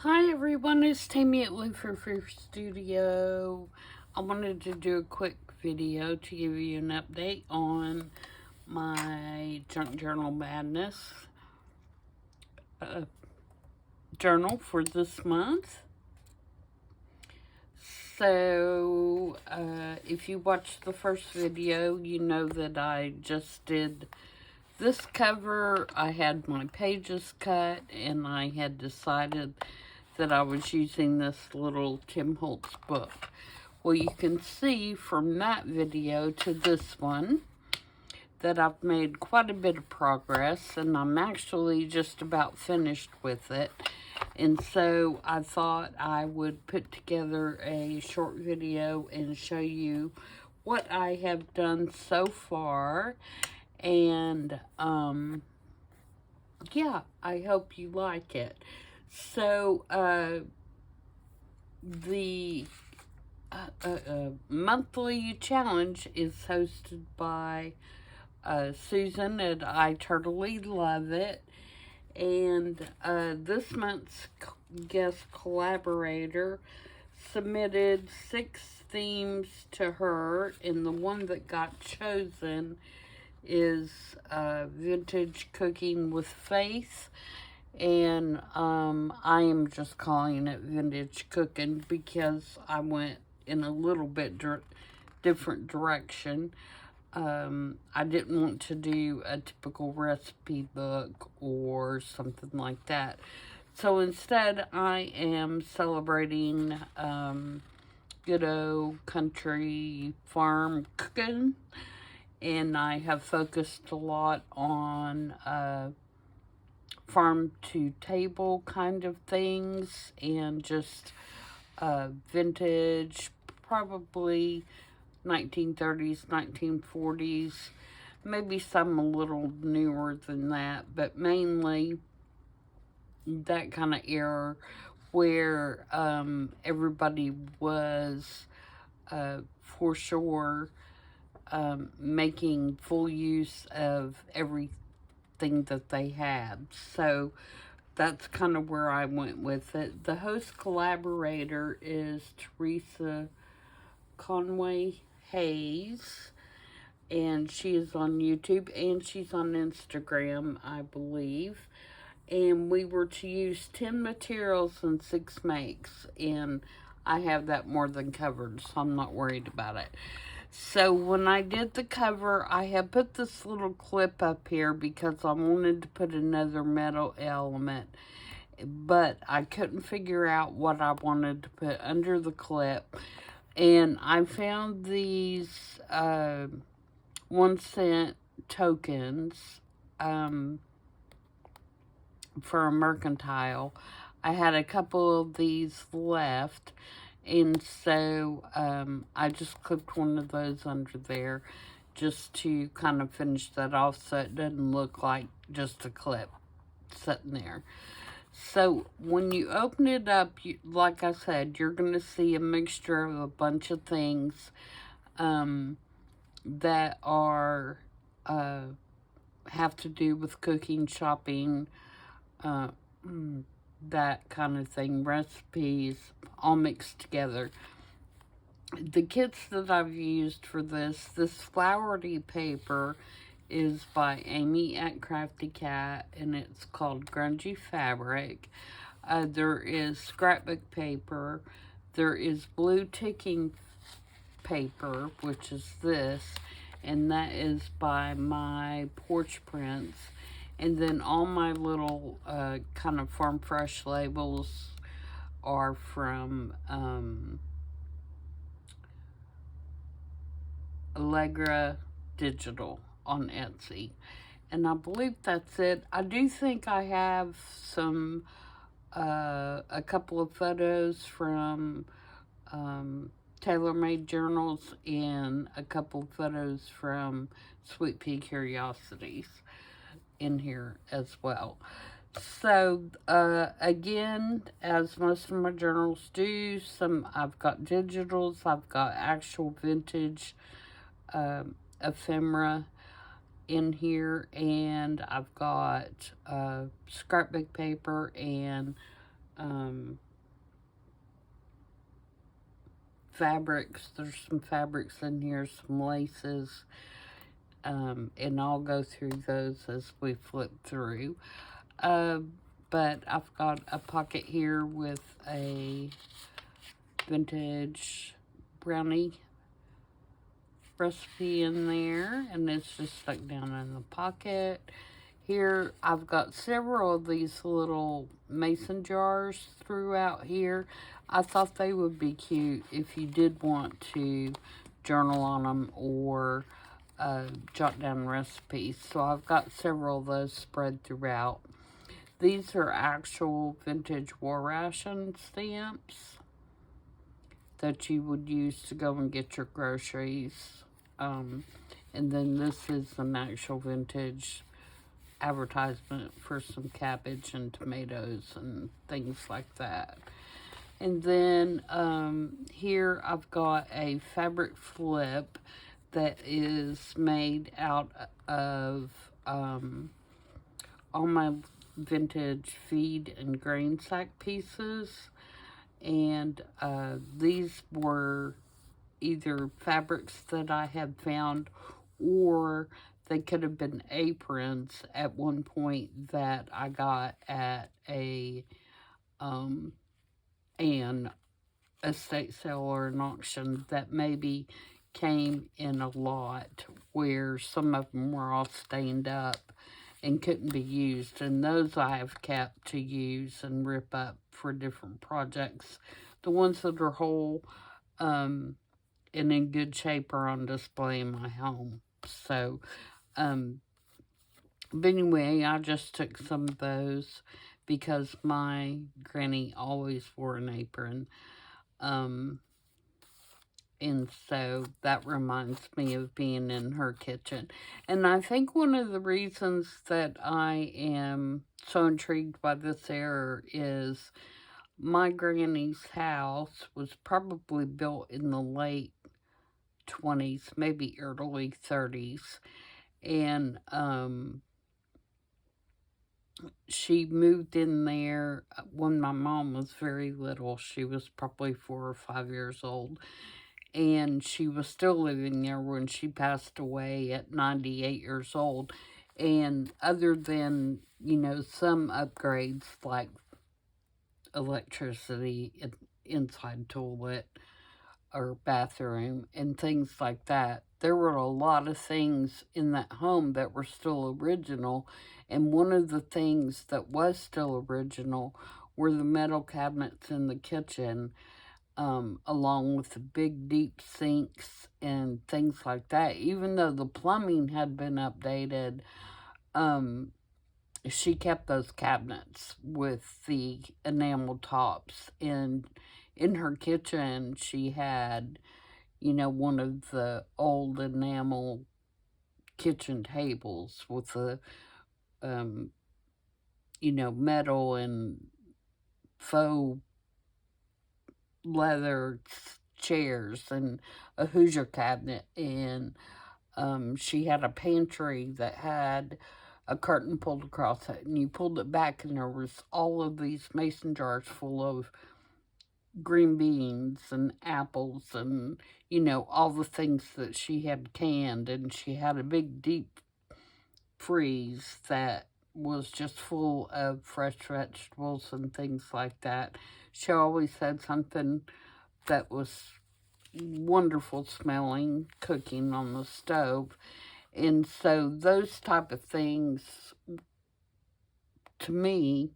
Hi everyone, it's Tammy at Frou-frou Studio. I wanted to do a quick video to give you an update on my Junk Journal Madness journal for this month. So, if you watched the first video, you know that I just did this cover. I had my pages cut and I had decided that I was using this little Tim Holtz book. Well, you can see from that video to this one that I've made quite a bit of progress, and I'm actually just about finished with it. And so I thought I would put together a short video and show you what I have done so far. And yeah, I hope you like it. So the monthly challenge is hosted by Susan at I Totally Love It. And this month's guest collaborator submitted 6 themes to her, and the one that got chosen is Vintage Cooking with Faith. And I am just calling it Vintage Cooking because I went in a little bit different direction. I didn't want to do a typical recipe book or something like that. So instead, I am celebrating good old country farm cooking. And I have focused a lot on farm to table kind of things and just vintage, probably 1930s, 1940s, maybe some a little newer than that, but mainly that kind of era where everybody was for sure making full use of everything that they had. So that's kind of where I went with it. The host collaborator is Teresa Conway Hayes, and she is on YouTube and she's on Instagram, I believe. And we were to use 10 materials and 6 makes, and I have that more than covered, so I'm not worried about it. So when I did the cover, I had put this little clip up here because I wanted to put another metal element, but I couldn't figure out what I wanted to put under the clip. And I found these 1-cent tokens for a mercantile. I had a couple of these left, and so I just clipped one of those under there just to kind of finish that off so it doesn't look like just a clip sitting there. So when you open it up, like I said, you're going to see a mixture of a bunch of things that are have to do with cooking, shopping, that kind of thing, recipes, all mixed together. The kits that I've used for this flowery paper is by Amy at Crafty Cat, and it's called Grungy Fabric. There is scrapbook paper. There is blue ticking paper, which is this, and that is by my Porch Prints. And then all my little kind of farm fresh labels are from Allegra Digital on Etsy. And I believe that's it. I do think I have some, a couple of photos from Tailor-Made Journals and a couple of photos from Sweet Pea Curiosities in here as well. So, again, as most of my journals do, I've got digitals, I've got actual vintage ephemera in here, and I've got scrapbook paper and fabrics. There's some fabrics in here, some laces, and I'll go through those as we flip through. But I've got a pocket here with a vintage brownie recipe in there, and it's just stuck down in the pocket. Here, I've got several of these little mason jars throughout here. I thought they would be cute if you did want to journal on them or jot down recipes. So I've got several of those spread throughout. These are actual vintage war ration stamps that you would use to go and get your groceries. And then this is an actual vintage advertisement for some cabbage and tomatoes and things like that. And then here I've got a fabric flip that is made out of all my vintage feed and grain sack pieces. And these were either fabrics that I had found, or they could have been aprons at one point that I got at an estate sale or an auction that maybe came in a lot where some of them were all stained up and couldn't be used, and those I have kept to use and rip up for different projects. The ones that are whole and in good shape are on display in my home. So, but anyway, I just took some of those because my granny always wore an apron. And so that reminds me of being in her kitchen. And I think one of the reasons that I am so intrigued by this era is my granny's house was probably built in the late 20s, maybe early 30s. And she moved in there when my mom was very little. She was probably 4 or 5 years old. And she was still living there when she passed away at 98 years old. And other than, some upgrades like electricity, inside toilet or bathroom and things like that, there were a lot of things in that home that were still original. And one of the things that was still original were the metal cabinets in the kitchen, along with the big deep sinks and things like that. Even though the plumbing had been updated, she kept those cabinets with the enamel tops. And in her kitchen, she had, one of the old enamel kitchen tables with the, metal and faux leather chairs and a Hoosier cabinet. And she had a pantry that had a curtain pulled across it, and you pulled it back and there was all of these mason jars full of green beans and apples and all the things that she had canned. And she had a big deep freeze that was just full of fresh vegetables and things like that. She always had something that was wonderful smelling cooking on the stove. And so those type of things, to me,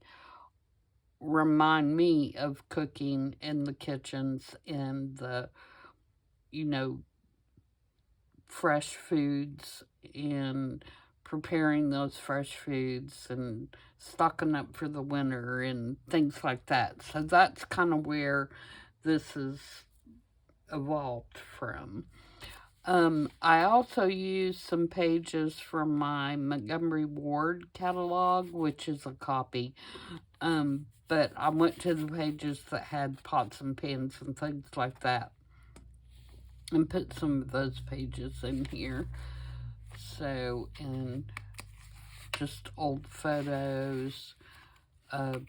remind me of cooking in the kitchens and the, fresh foods and preparing those fresh foods and stocking up for the winter and things like that. So that's kind of where this is evolved from. I also used some pages from my Montgomery Ward catalog, which is a copy. But I went to the pages that had pots and pans and things like that and put some of those pages in here. So, and just old photos,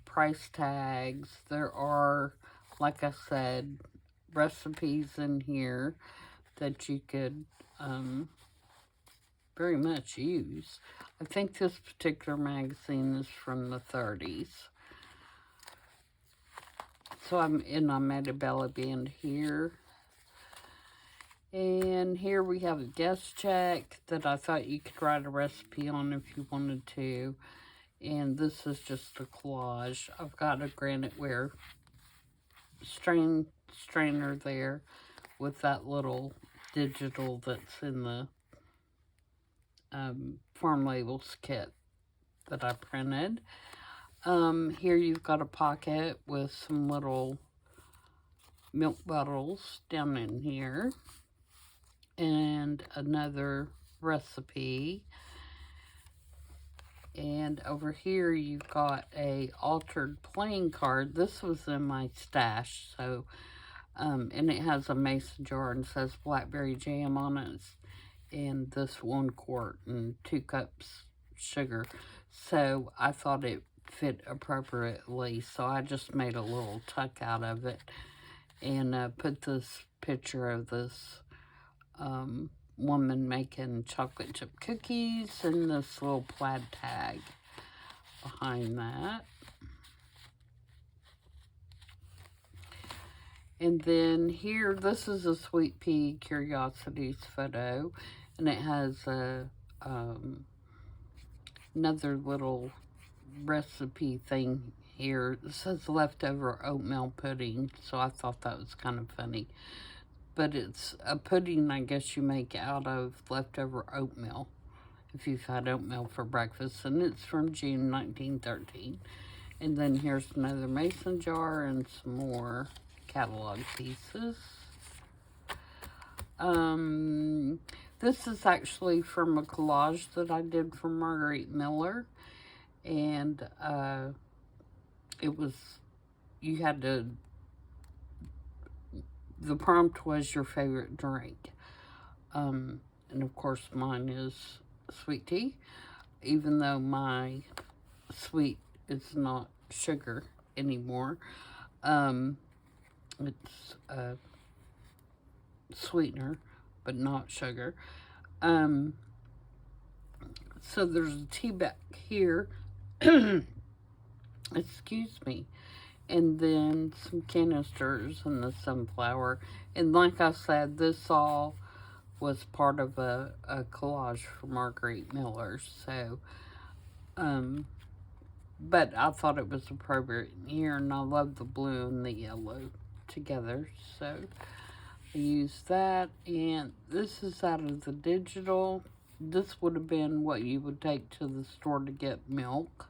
price tags. There are, like I said, recipes in here that you could very much use. I think this particular magazine is from the 30s. So I'm at a belly band here. And here we have a guest check that I thought you could write a recipe on if you wanted to. And this is just a collage. I've got a graniteware strainer there with that little digital that's in the farm labels kit that I printed. Here you've got a pocket with some little milk bottles down in here. And another recipe. And over here you've got a altered playing card. This was in my stash, so and it has a mason jar and says blackberry jam on it, and this 1 quart and 2 cups sugar. So I thought it fit appropriately, so I just made a little tuck out of it and put this picture of this woman making chocolate chip cookies and this little plaid tag behind that. And then here, this is a Sweet Pea Curiosities photo, and it has a another little recipe thing here. It says leftover oatmeal pudding, so I thought that was kind of funny. But it's a pudding, I guess, you make out of leftover oatmeal, if you've had oatmeal for breakfast. And it's from June 1913. And then here's another mason jar and some more catalog pieces. This is actually from a collage that I did for Marguerite Miller. And it was, you had to, the prompt was your favorite drink. And of course mine is sweet tea, even though my sweet is not sugar anymore. It's a sweetener, but not sugar. So there's a tea bag here. Excuse me. And then some canisters and the sunflower. And like I said, this all was part of a collage for Marguerite Miller. So, but I thought it was appropriate here, and I love the blue and the yellow together. So I used that, and this is out of the digital. This would have been what you would take to the store to get milk.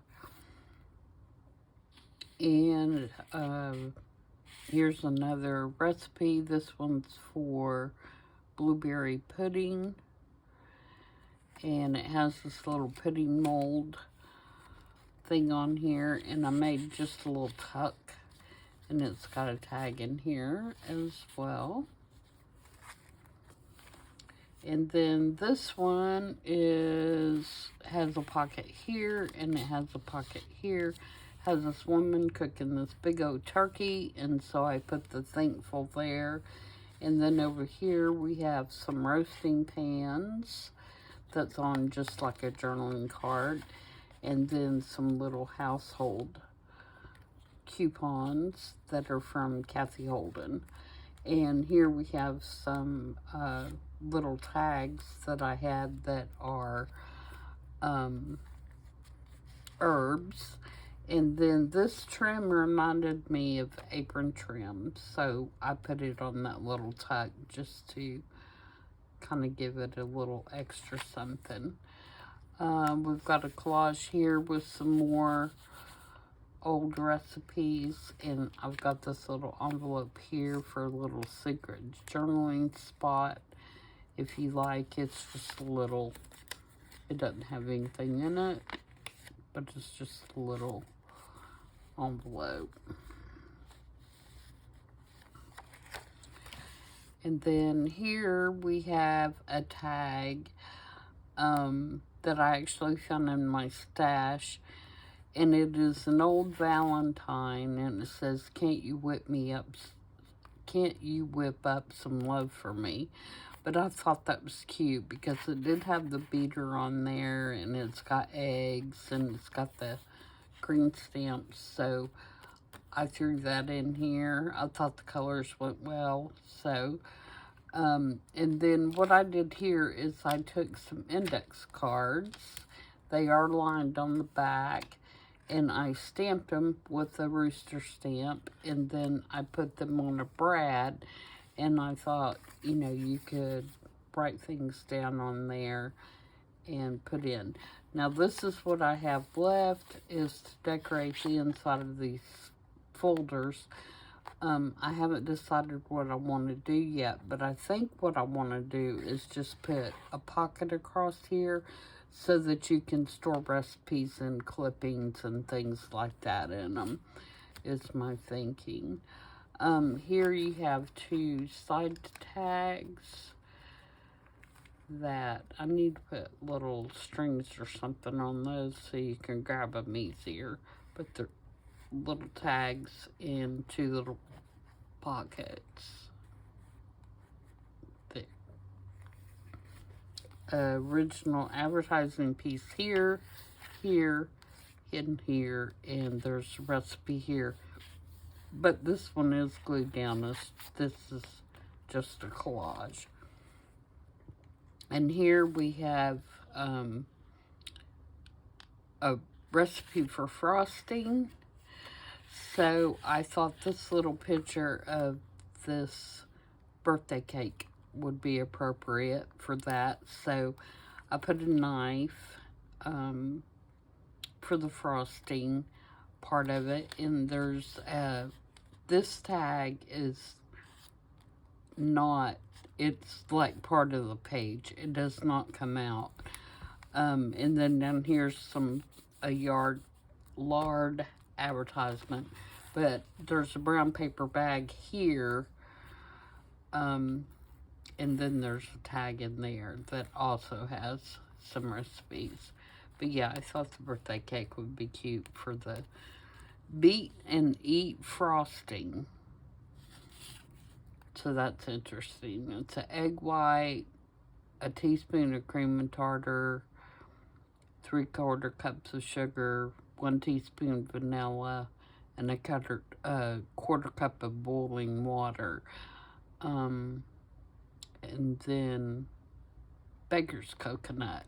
And here's another recipe. This one's for blueberry pudding. And it has this little pudding mold thing on here. And I made just a little tuck. And it's got a tag in here as well. And then this one has a pocket here, and it has a pocket here. Has this woman cooking this big old turkey, and so I put the thankful there. And then over here we have some roasting pans that's on just like a journaling card, and then some little household coupons that are from Kathy Holden. And here we have some little tags that I had that are herbs. And then this trim reminded me of apron trim, so I put it on that little tuck just to kind of give it a little extra something. We've got a collage here with some more old recipes, and I've got this little envelope here for a little secret journaling spot. If you like, it's just a little, it doesn't have anything in it, but it's just a little envelope. And then here we have a tag that I actually found in my stash, And it is an old Valentine, and it says, can't you whip up some love for me? But I thought that was cute because it did have the beater on there, and it's got eggs, and it's got the green stamps, so I threw that in here. I thought the colors went well, so, and then what I did here is I took some index cards. They are lined on the back, and I stamped them with a rooster stamp, and then I put them on a brad, and I thought, you know, you could write things down on there and put in. Now, this is what I have left, is to decorate the inside of these folders. I haven't decided what I want to do yet, but I think what I want to do is just put a pocket across here so that you can store recipes and clippings and things like that in them, is my thinking. Here you have 2 side tags that I need to put little strings or something on those so you can grab them easier. But they're little tags in 2 little pockets. There. Original advertising piece here, here, in here, and there's a recipe here. But this one is glued down. This is just a collage. And here we have a recipe for frosting. So I thought this little picture of this birthday cake would be appropriate for that. So I put a knife for the frosting part of it. And there's this tag is not, it's like part of the page. It does not come out. And then down here's a lard advertisement. But there's a brown paper bag here. And then there's a tag in there that also has some recipes. But yeah, I thought the birthday cake would be cute for the beat and eat frosting. So that's interesting. It's an egg white, a teaspoon of cream and tartar, 3/4 cups of sugar, 1 teaspoon vanilla, and a 1/4 cup of boiling water. And then baker's coconut.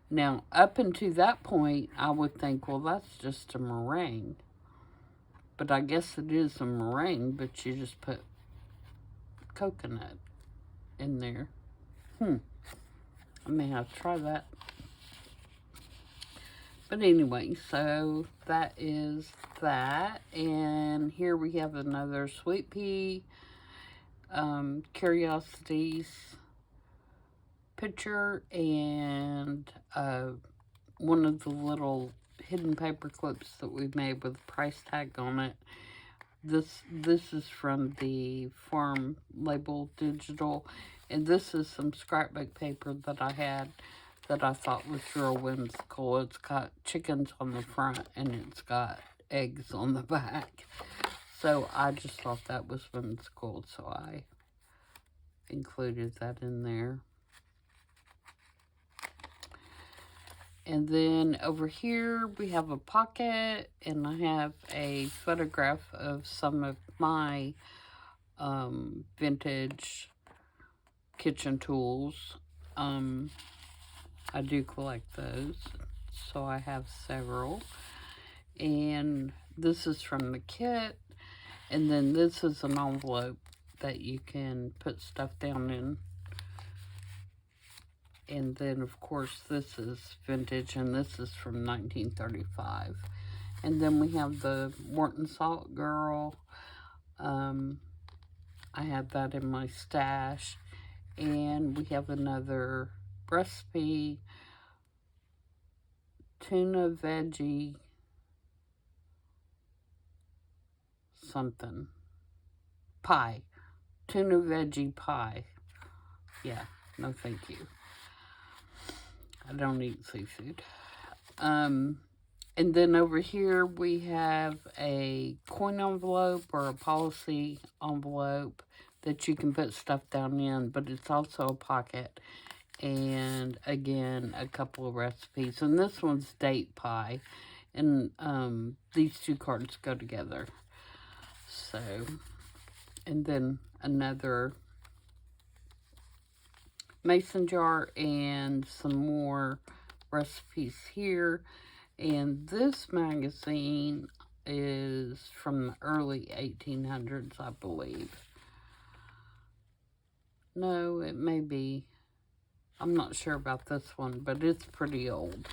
Now, up until that point, I would think, well, that's just a meringue. But I guess it is a meringue, but you just put coconut in there. I may have to try that. But anyway, so that is that. And here we have another sweet pea curiosities picture, and one of the little hidden paper clips that we made with a price tag on it. This is from the Farm Label Digital, and this is some scrapbook paper that I had that I thought was real whimsical. It's got chickens on the front, and it's got eggs on the back. So I just thought that was whimsical, so I included that in there. And then over here we have a pocket, and I have a photograph of some of my vintage kitchen tools. I do collect those, so I have several. And this is from the kit, and then this is an envelope that you can put stuff down in. And then, of course, this is vintage, and this is from 1935. And then we have the Morton Salt Girl. I have that in my stash. And we have another recipe, tuna veggie something. Pie. Tuna veggie pie. Yeah, no thank you. I don't eat seafood. And then over here we have a coin envelope or a policy envelope that you can put stuff down in, but it's also a pocket. And again, a couple of recipes. And this one's date pie. And these two cards go together. So, and then another mason jar and some more recipes here. And this magazine is from the early 1800s, I believe. No, it may be. I'm not sure about this one, but it's pretty old.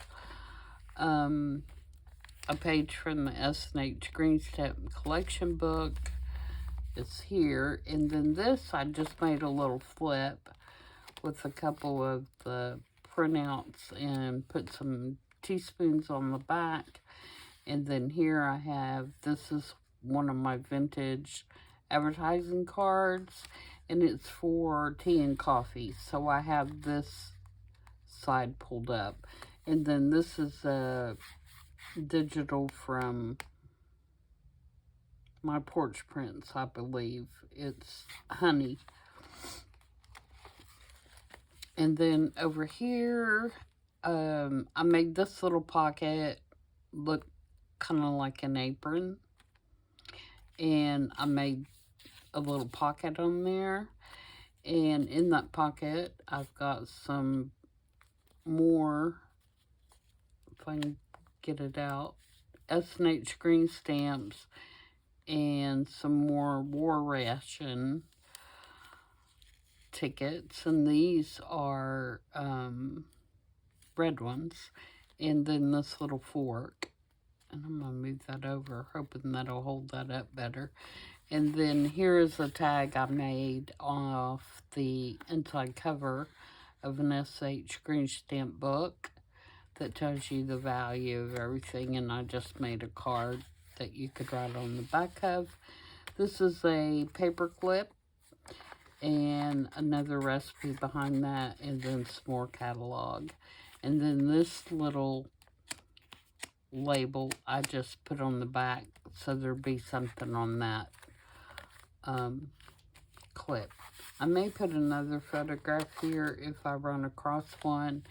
A page from the S&H Green Stamp collection book is here. And then this, I just made a little flip with a couple of the printouts and put some teaspoons on the back. And then here I have, this is one of my vintage advertising cards, and it's for tea and coffee. So I have this side pulled up. And then this is a digital from my porch prints, I believe. It's honey. And then over here, I made this little pocket look kind of like an apron. And I made a little pocket on there. And in that pocket, I've got some more, if I can get it out, S&H green stamps and some more war ration tickets. And these are red ones. And then this little fork. And I'm going to move that over, hoping that'll hold that up better. And then here is a tag I made off the inside cover of an S&H green stamp book that tells you the value of everything. And I just made a card that you could write on the back of. This is a paper clip and another recipe behind that, and then some more catalog. And then this little label I just put on the back so there'd be something on that clip. I may put another photograph here if I run across one.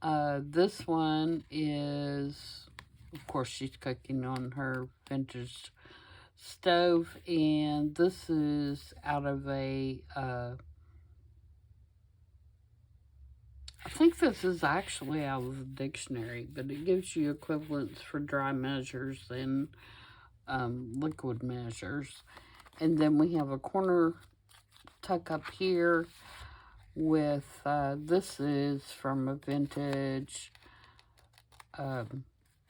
This one is, of course, she's cooking on her vintage stove, and this is out of a I think this is actually out of the dictionary, but it gives you equivalents for dry measures and liquid measures. And then we have a corner tuck up here with, this is from a vintage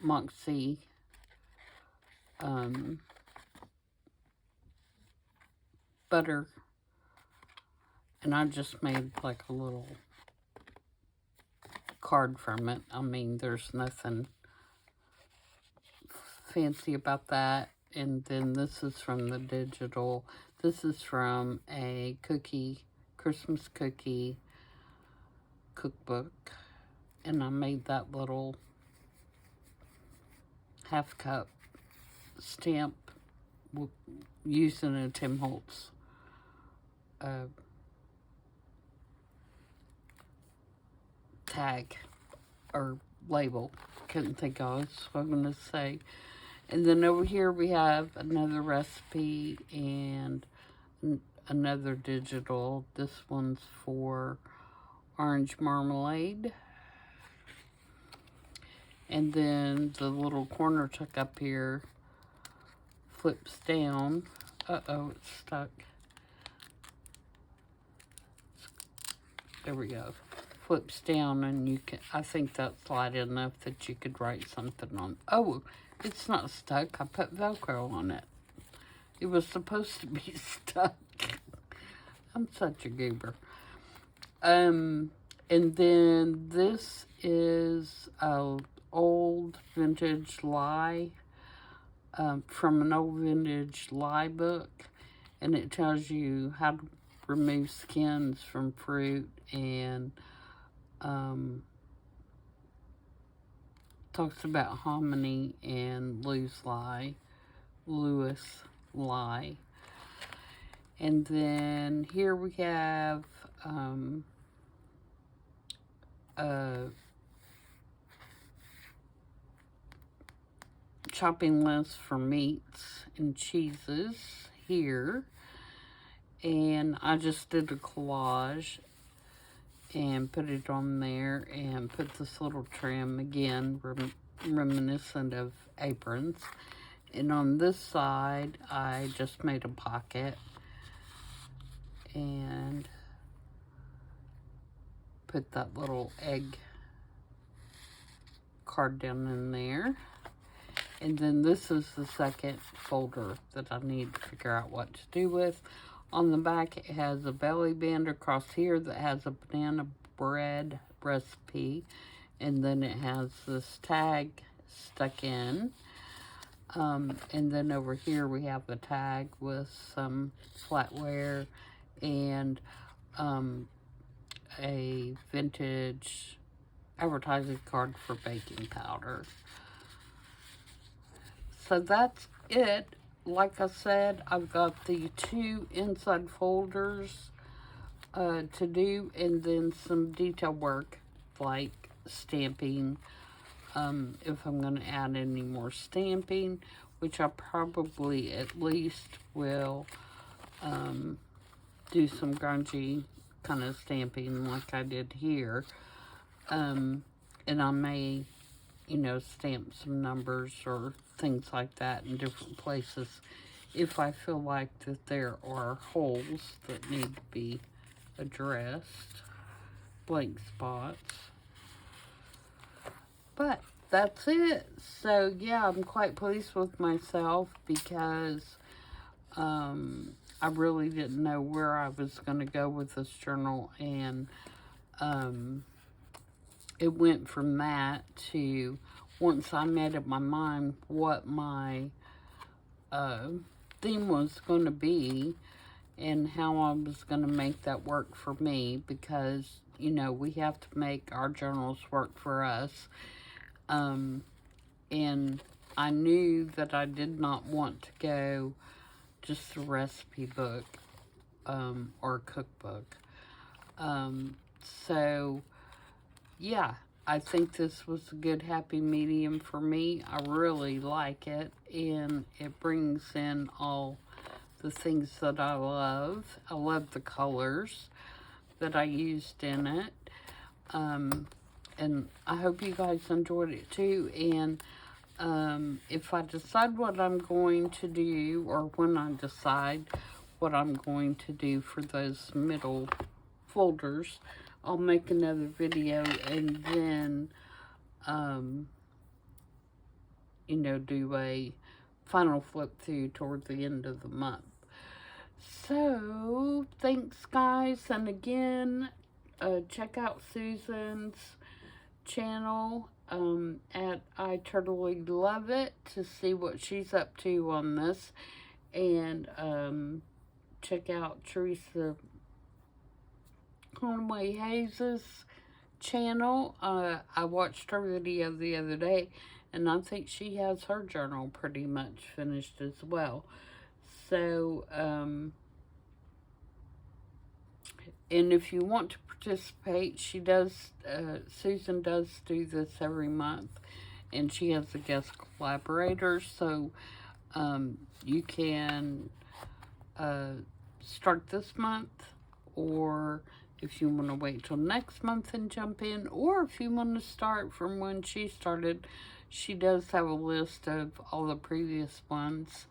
Moxie butter. And I just made like a little card from it. I mean, there's nothing fancy about that. And then this is from the digital. This is from a Christmas cookie cookbook. And I made that little half cup stamp using a Tim Holtz tag or label. Couldn't think of what I'm going to say. And then over here we have another recipe and another digital. This one's for orange marmalade. And then the little corner tuck up here flips down. Uh-oh, it's stuck. There we go. Flips down, and you can, I think that's light enough that you could write something on. Oh, it's not stuck. I put Velcro on it. It was supposed to be stuck. I'm such a goober. And then this is a old vintage lie from an old vintage lie book, and it tells you how to remove skins from fruit and talks about hominy and Lewis lie. And then here we have chopping list for meats and cheeses here. And I just did a collage and put it on there and put this little trim, again, reminiscent of aprons. And on this side, I just made a pocket and put that little egg card down in there. And then this is the second folder that I need to figure out what to do with. On the back, it has a belly band across here that has a banana bread recipe. And then it has this tag stuck in. And then over here, we have the tag with some flatware and a vintage advertising card for baking powder. So that's it. Like I said, I've got the 2 inside folders to do, and then some detail work like stamping, if I'm going to add any more stamping, which I probably at least will do some grungy kind of stamping like I did here. And I may, you know, stamp some numbers or things like that in different places if I feel like that there are holes that need to be addressed, blank spots. But that's it. So yeah, I'm quite pleased with myself because I really didn't know where I was going to go with this journal, and it went from that to, once I made up my mind what my theme was going to be and how I was going to make that work for me, because, you know, we have to make our journals work for us. And I knew that I did not want to go just a recipe book or cookbook. So, yeah, I think this was a good happy medium for me. I really like it, and it brings in all the things that I love. I love the colors that I used in it. And I hope you guys enjoyed it too. And if I decide what I'm going to do, or when I decide what I'm going to do for those middle folders, I'll make another video and then, you know, do a final flip through toward the end of the month. So, thanks guys, and again, check out Susan's channel at I Totally Love It to see what she's up to on this, and check out Teresa Conway Hayes' channel. I watched her video the other day, and I think she has her journal pretty much finished as well. So, and if you want to participate, she does, Susan does do this every month, and she has a guest collaborator, so you can start this month, or if you want to wait till next month and jump in, or if you want to start from when she started. She does have a list of all the previous ones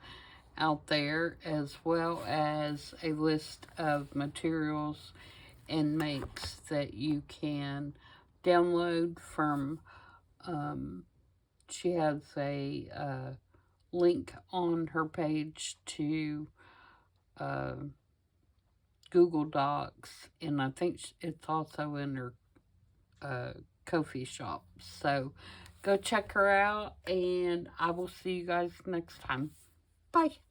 out there, as well as a list of materials and makes that you can download from, she has a link on her page to Google Docs, and I think it's also in her Ko-fi shop. So go check her out, and I will see you guys next time. Bye.